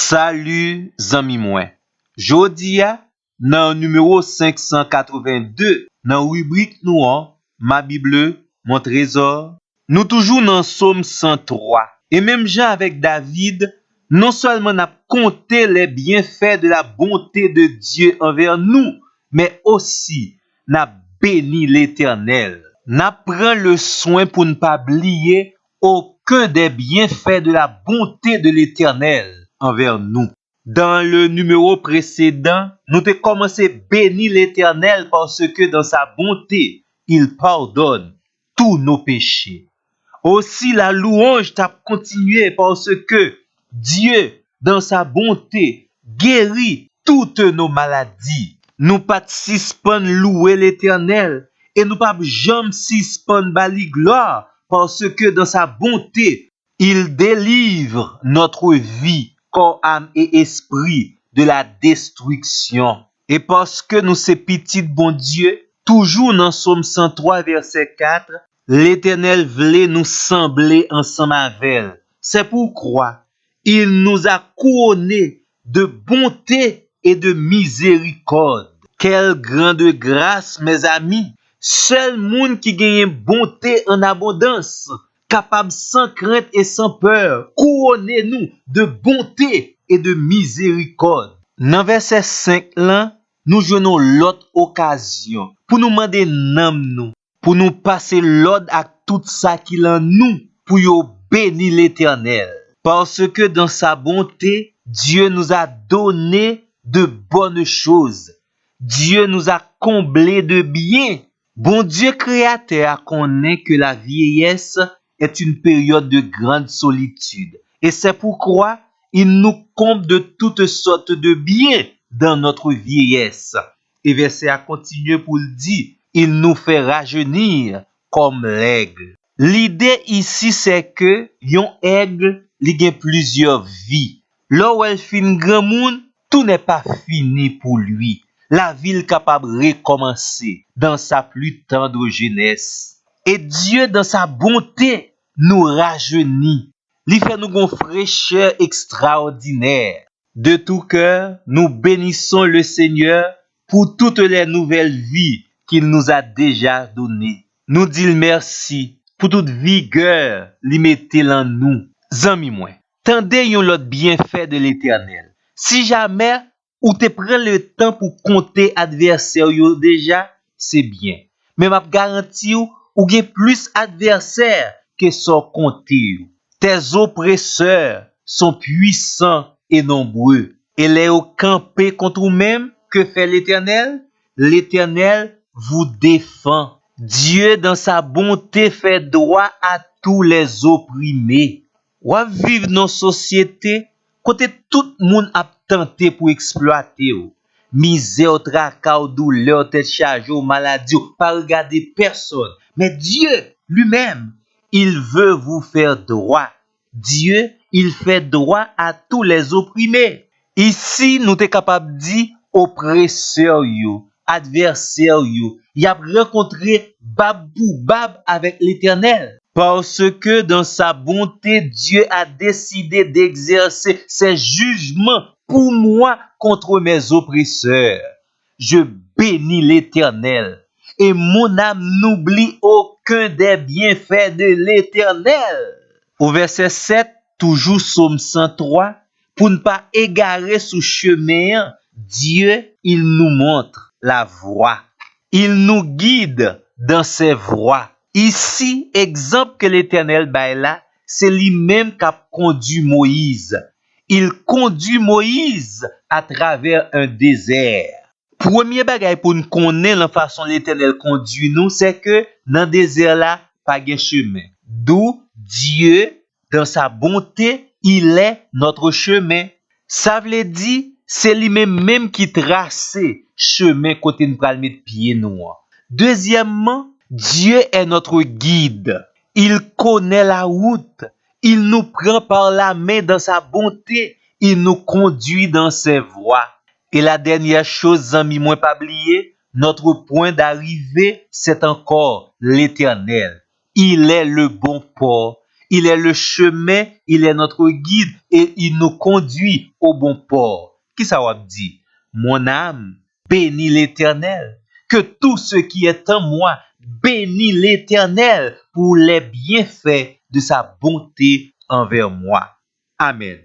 Salut zami mwen. Jodi a, nan numéro 582, nan rubrique nou an, ma Bible, mon trésor, nous toujours dans Psaume 103. Et même Jean avec David, non seulement n'a compté les bienfaits de la bonté de Dieu envers nous, mais aussi n'a béni l'Éternel. N'a prend le soin pour ne pas oublier aucun des bienfaits de la bonté de l'Éternel envers nous. Dans le numéro précédent, nous avons commencé à bénir l'Éternel parce que dans sa bonté, il pardonne tous nos péchés. Aussi, la louange t'a continué parce que Dieu, dans sa bonté, guérit toutes nos maladies. Nous pas suspendre louer l'Éternel et nous pas jamais suspendre bali gloire parce que dans sa bonté, il délivre notre vie, corps, âme et esprit de la destruction. Et parce que nous sommes petits bon Dieu, toujours dans Psaume 103 verset 4, l'Éternel voulait nous sembler ensemble avec elle. C'est pourquoi il nous a couronnés de bonté et de miséricorde. Quelle grande grâce, mes amis! Seul monde qui gagne bonté en abondance, capable sans crainte et sans peur, couronnez-nous de bonté et de miséricorde. Dans verset 5 là, nous jouons l'autre occasion pour nous demander nam nous, pour nous passer l'ordre à tout ça qui en nous, pour yo bénir l'Éternel. Parce que dans sa bonté, Dieu nous a donné de bonnes choses. Dieu nous a comblés de biens. Bon Dieu créateur connaît que la vieillesse est une période de grande solitude. Et c'est pourquoi il nous comble de toutes sortes de biens dans notre vieillesse. Et verset a continué pour le dire, il nous fait rajeunir comme l'aigle. L'idée ici c'est que yon aigle li gen plusieurs vies. Là où elle fin grand monde, tout n'est pas fini pour lui. La vie capable de recommencer dans sa plus tendre jeunesse. Et Dieu, dans sa bonté, nous rajeunit. Il fait nous une fraîcheur extraordinaire. De tout cœur, nous bénissons le Seigneur pour toutes les nouvelles vies qu'il nous a déjà données. Nous disons merci pour toute vigueur qu'il mette en nous. Zami moi, tendez yon l'autre bienfait de l'Éternel. Si jamais ou te prend le temps pour compter adversaire yo déjà, c'est bien. Mais m'a garanti ou gen plus adversaire que son compter. Tes oppresseurs sont puissants et nombreux. Et les au campé contre vous-même, que fait l'Éternel? L'Éternel vous défend. Dieu, dans sa bonté, fait droit à tous les opprimés. Ou vivre dans société, côté tout le monde a tenté pour exploiter ou. Misère, tracas, douleur, tête chargée, maladie, pas regarder personne. Mais Dieu lui-même, il veut vous faire droit. Dieu, il fait droit à tous les opprimés. Ici, nous sommes capables de dire oppresseur yo, adversaire yo, y a rencontré babou bab avec l'Éternel. Parce que dans sa bonté, Dieu a décidé d'exercer ses jugements pour moi contre mes oppresseurs. Je bénis l'Éternel et mon âme n'oublie aucun des bienfaits de l'Éternel. Au verset 7, toujours Psaume 103, pour ne pas égarer sous chemin, Dieu, il nous montre la voie. Il nous guide dans ses voies. Ici, exemple que l'Éternel baille là, c'est lui-même qui a conduit Moïse. Il conduit Moïse à travers un désert. Premier bagay pour nous connaître la façon l'Éternel conduit nous, c'est que dans le désert là, pas de chemin. D'où Dieu, dans sa bonté, il est notre chemin. Ça veut dire, c'est lui-même qui trace chemin côté nous pral mettre pied nous. Deuxièmement, Dieu est notre guide. Il connaît la route. Il nous prend par la main dans sa bonté. Il nous conduit dans ses voies. Et la dernière chose, amis, moins pas oublier, notre point d'arrivée, c'est encore l'Éternel. Il est le bon port. Il est le chemin, il est notre guide et il nous conduit au bon port. Qui ça va dire? Mon âme bénit l'Éternel. Que tout ce qui est en moi bénit l'Éternel pour les bienfaits de sa bonté envers moi. Amen.